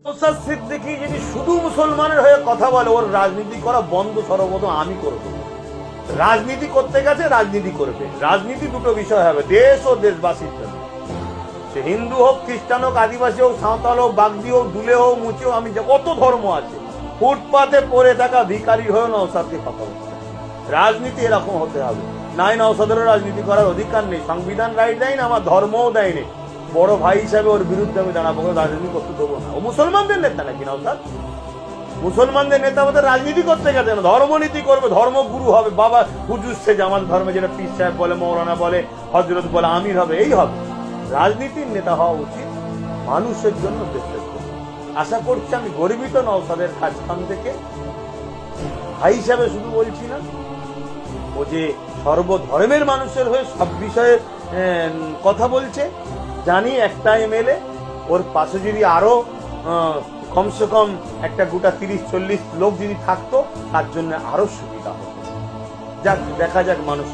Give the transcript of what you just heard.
নওশাদ সিদ্দিকী যদি শুধু মুসলমানের হয়ে কথা বলে, ওর রাজনীতি করা বন্ধ সর্বপ্রথম আমি করব। রাজনীতি করতে গেছে, রাজনীতি করবে। রাজনীতি দুটো বিষয় হবে, দেশ ও দেশবাসীর জন্য। সে হিন্দু হোক, খ্রিস্টান হোক, আদিবাসী হোক, সাঁওতাল হোক, বাগদি হোক, দুলে হোক, মুচি হোক, আমি কত ধর্ম আছে, ফুটপাতে পড়ে থাকা ভিখারি হয়েও নওশাদকে কথা বলতে। রাজনীতি এরকম হতে হবে। নাই নওশাদেরও রাজনীতি করার অধিকার নেই, সংবিধান রাইট দেয় না, আমার ধর্মও দেয়নি। বড় ভাই হিসাবে ওর বিরুদ্ধে আমি দাঁড়াবো, রাজনীতি করতে দেবো না। ও মুসলমানদের নেতা নাকি নওশাদ? মুসলমানদের নেতা আমাদের রাজনীতি করতে গেছে না, ধর্মনীতি করবে, ধর্মগুরু হবে, বাবা হুজুর সে জামাত ধর্মে, যেটা পীর সাহেব বলে, মৌলানা বলে, হজরত বলে, আমির হবে, এই হবে। রাজনীতির নেতা হওয়া উচিত মানুষের জন্য, দেশের জন্য। আশা করছি, আমি গর্বিত নওশাদের কাজখান থেকে। ভাই হিসাবে শুধু বলছি না, ও যে সর্বধর্মের মানুষের হয়ে সব বিষয়ে কথা বলছে। জানি একটা এমএলএ, ওর পাশে যদি আরো কমসে কম একটা গোটা 30-40 লোক যদি থাকতো, তার জন্য আরো সুবিধা হতো। যাক, দেখা যাক মানুষ